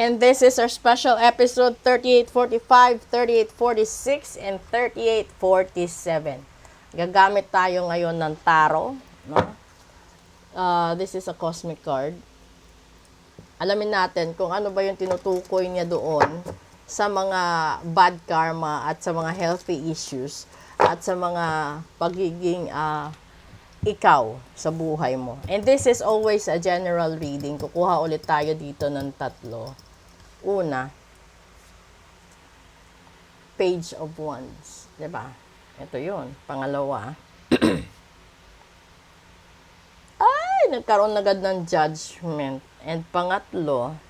And this is our special episode 3845, 3846, and 3847. Gagamit tayo ngayon ng tarot. No? This is a cosmic card. Alamin natin kung ano ba yung tinutukoy niya doon sa mga bad karma at sa mga healthy issues at sa mga pagiging ikaw sa buhay mo. And this is always a general reading. Kukuha ulit tayo dito ng tatlo. Una, Page of Wands. Diba? Ito yun. Pangalawa, ay, nagkaroon agad ng Judgment. And pangatlo,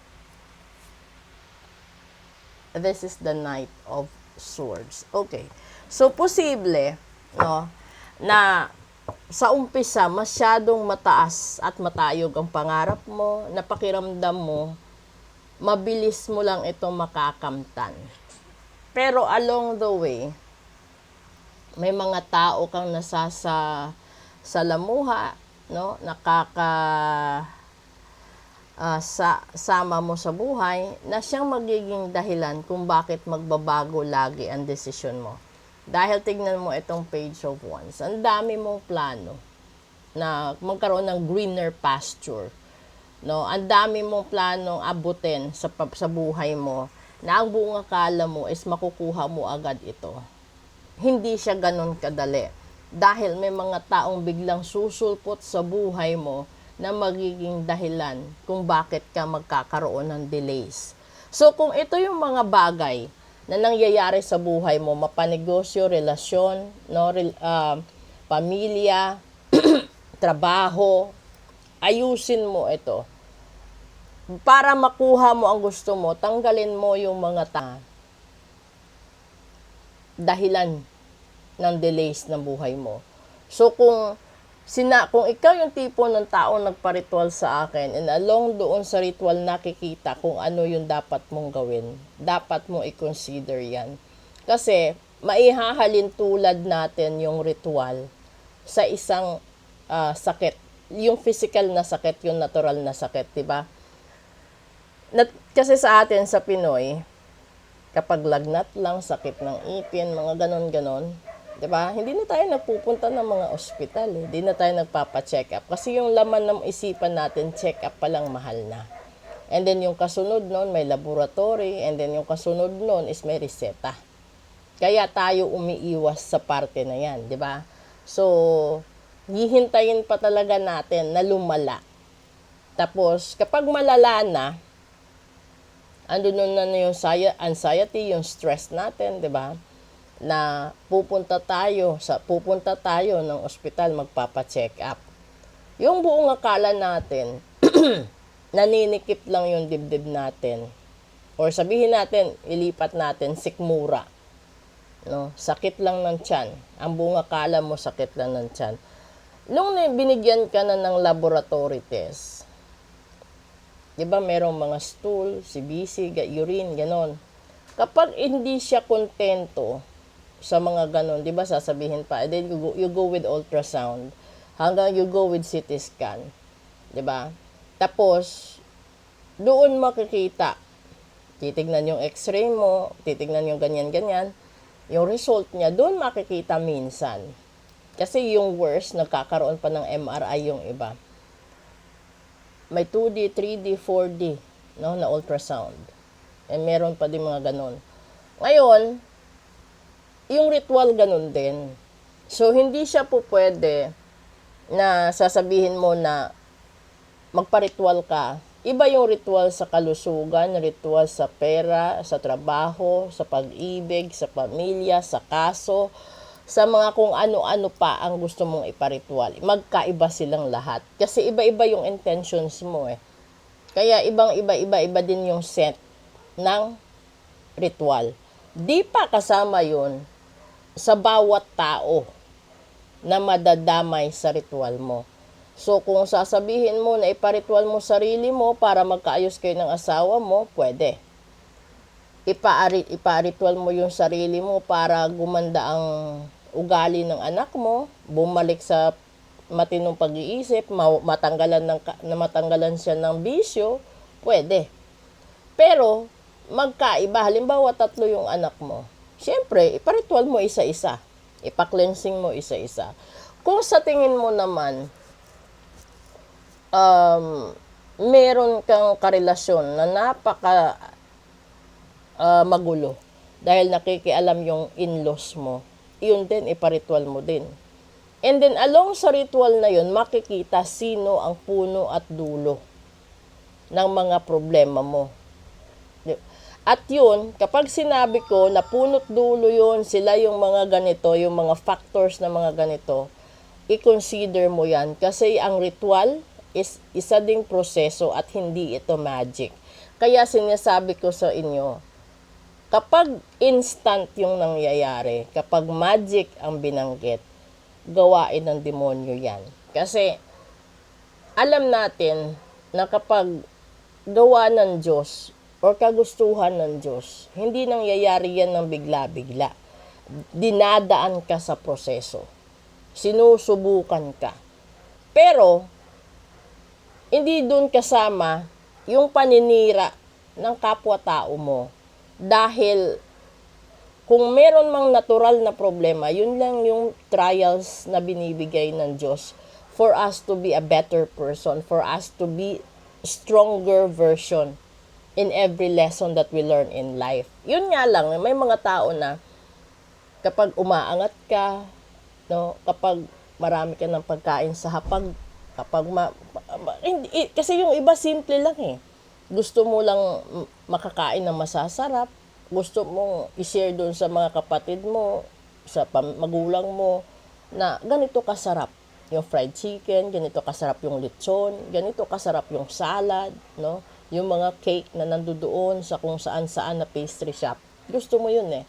this is the Knight of Swords. Okay. So, posible, no, na sa umpisa, masyadong mataas at matayog ang pangarap mo, napakiramdam mo, mabilis mo lang ito makakamtan. Pero along the way, may mga tao kang nasasalamuha, no? Sama mo sa buhay na siyang magiging dahilan kung bakit magbabago lagi ang desisyon mo. Dahil tignan mo itong Page of Wands, ang dami mong plano na magkaroon ng greener pasture. No, ang dami mong planong abutin sa buhay mo na ang buong akala mo is makukuha mo agad ito. Hindi siya ganun kadali. Dahil may mga taong biglang susulpot sa buhay mo na magiging dahilan kung bakit ka magkakaroon ng delays. So kung ito yung mga bagay na nangyayari sa buhay mo, mapanegosyo, relasyon, no, pamilya, trabaho, ayusin mo ito. Para makuha mo ang gusto mo, tanggalin mo yung mga dahilan ng delays ng buhay mo. So kung ikaw yung tipo ng tao nagpa-ritual sa akin, and along doon sa ritual nakikita kung ano yung dapat mong gawin, dapat mo i-consider yan. Kasi maihahalin tulad natin yung ritual sa isang sakit. Yung physical na sakit, yung natural na sakit, diba? Kasi sa atin, sa Pinoy, kapag lagnat lang, sakit ng ipin, mga ganon-ganon, diba? Hindi na tayo nagpupunta ng mga ospital. Hindi na tayo nagpapa-check up. Kasi yung laman ng isipan natin, check up palang mahal na. And then yung kasunod nun, may laboratory. And then yung kasunod nun is may reseta. Kaya tayo umiiwas sa parte na yan, diba? So, hihintayin pa talaga natin na lumala. Tapos, kapag malala na, andun na yung anxiety, yung stress natin, 'di ba? Na pupunta tayo ng ospital magpapa-check up. Yung buong akala natin, naninikip lang yung dibdib natin. Or sabihin natin, ilipat natin sikmura. No, sakit lang ng tiyan. Ang buong akala mo sakit lang ng tiyan. Nung binigyan ka na ng laboratory test, diba merong mga stool, CBC, urine, ganon. Kapag hindi siya kontento sa mga ganon, diba sasabihin pa, then you go with ultrasound, hanggang you go with CT scan. Diba? Tapos, doon makikita, titignan yung x-ray mo, titignan yung ganyan-ganyan, yung result niya, doon makikita minsan. Kasi yung worst, nagkakaroon pa ng MRI yung iba. May 2D, 3D, 4D, no, na ultrasound. And meron pa din mga ganon. Ngayon, yung ritual ganon din. So, hindi siya po pwede na sasabihin mo na magpa-ritual ka. Iba yung ritual sa kalusugan, ritual sa pera, sa trabaho, sa pag-ibig, sa pamilya, sa kaso, sa mga kung ano-ano pa ang gusto mong iparitual. Magkaiba silang lahat. Kasi iba-iba yung intentions mo eh. Kaya iba din yung set ng ritual. Di pa kasama yun sa bawat tao na madadamay sa ritual mo. So kung sasabihin mo na iparitual mo sarili mo para magkaayos kayo ng asawa mo, pwede. Iparitual mo yung sarili mo para gumanda ang ugali ng anak mo, bumalik sa matinong pag-iisip, matanggalan siya ng bisyo, pwede. Pero, magkaiba. Halimbawa, 3 yung anak mo. Siyempre, iparitual mo isa-isa. Ipa-cleansing mo isa-isa. Kung sa tingin mo naman, meron kang karelasyon na napaka magulo dahil nakikialam yung in-laws mo, yun din, iparitual mo din. And then, along sa ritual na yun, makikita sino ang puno at dulo ng mga problema mo. At yun, kapag sinabi ko na puno't dulo yun, sila yung mga ganito, yung mga factors na mga ganito, i-consider mo yan. Kasi ang ritual is isa ding proseso at hindi ito magic. Kaya sinasabi ko sa inyo, kapag instant yung nangyayari, kapag magic ang binanggit, gawain ng demonyo yan. Kasi alam natin na kapag gawa ng Diyos or kagustuhan ng Diyos, hindi nangyayari yan ng bigla-bigla. Dinadaan ka sa proseso. Sinusubukan ka. Pero, hindi dun kasama yung paninira ng kapwa-tao mo. Dahil, kung meron mang natural na problema, yun lang yung trials na binibigay ng Diyos for us to be a better person, for us to be stronger version in every lesson that we learn in life. Yun nga lang, may mga tao na kapag umaangat ka, no, kapag marami ka ng pagkain sa hapag, kapag kasi yung iba simple lang eh. Gusto mo lang makakain ng masasarap, gusto mong i-share doon sa mga kapatid mo, sa magulang mo, na ganito kasarap yung fried chicken, ganito kasarap yung lechon, ganito kasarap yung salad, no? Yung mga cake na nandoon sa kung saan-saan na pastry shop. Gusto mo yun eh.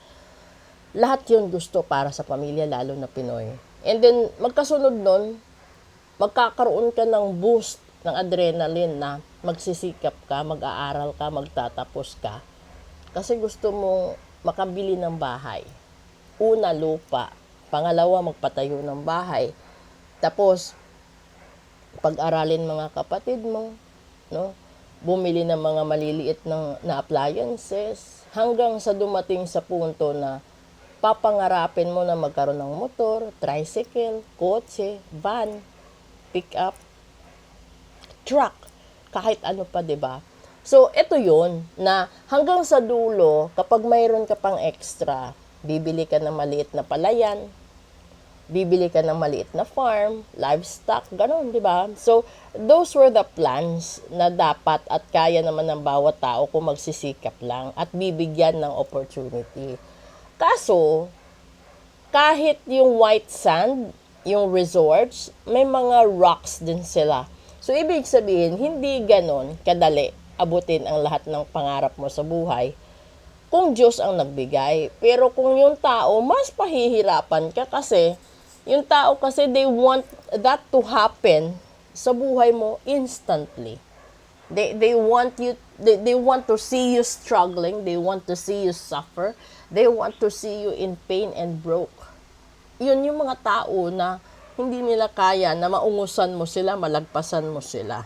Lahat yun gusto para sa pamilya, lalo na Pinoy. And then, magkasunod nun, magkakaroon ka ng boost ng adrenaline na magsisikap ka, mag-aaral ka, magtatapos ka. Kasi gusto mong makabili ng bahay. Una, lupa. Pangalawa, magpatayo ng bahay. Tapos, pag-aralin mga kapatid mo, no? Bumili ng mga maliliit na appliances, hanggang sa dumating sa punto na papangarapin mo na magkaroon ng motor, tricycle, kotse, van, pick-up, truck, kahit ano pa, 'di ba? So, ito 'yon na hanggang sa dulo, kapag mayroon ka pang extra, bibili ka ng maliit na palayan, bibili ka ng maliit na farm, livestock, ganun, di ba? So, those were the plans na dapat at kaya naman ng bawat tao kung magsisikap lang at bibigyan ng opportunity. Kaso, kahit yung white sand, yung resorts, may mga rocks din sila. So, ibig sabihin, hindi ganon kadali abutin ang lahat ng pangarap mo sa buhay kung Diyos ang nagbigay. Pero kung yung tao, mas pahihirapan ka kasi yung tao kasi they want that to happen sa buhay mo instantly. They want you they want to see you struggling, they want to see you suffer, they want to see you in pain and broke. Yun yung mga tao na hindi nila kaya na maungusan mo sila, malagpasan mo sila.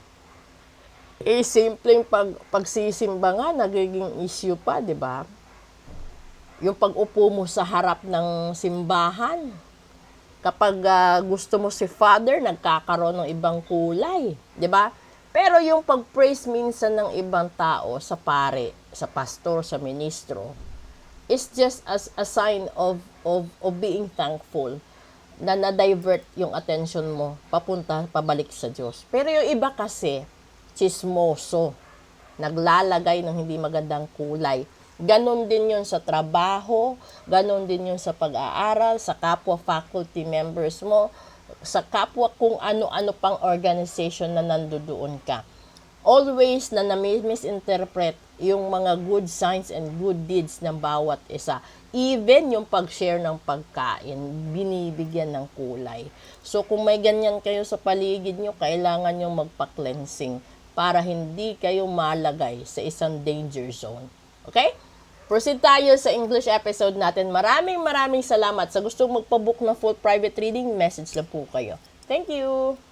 Simpleng pagsisimba nga nagiging issue pa, di ba? Yung pag-upo mo sa harap ng simbahan, kapag gusto mo si Father, nagkakaroon ng ibang kulay. 'Di ba? Pero yung pag-praise minsan ng ibang tao sa pare, sa pastor, sa ministro, is just as a sign of being thankful na na-divert yung attention mo pabalik sa Diyos. Pero yung iba kasi, chismoso, naglalagay ng hindi magandang kulay. Ganon din yun sa trabaho, ganon din yun sa pag-aaral, sa kapwa faculty members mo, sa kapwa kung ano-ano pang organization na nandoon ka. Always na misinterpret yung mga good signs and good deeds ng bawat isa. Even yung pag-share ng pagkain, binibigyan ng kulay. So kung may ganyan kayo sa paligid nyo, kailangan nyo magpa-cleansing para hindi kayo malagay sa isang danger zone. Okay? Proceed tayo sa English episode natin. Maraming salamat. Sa gustong magpabook ng full private reading, message lang po kayo. Thank you!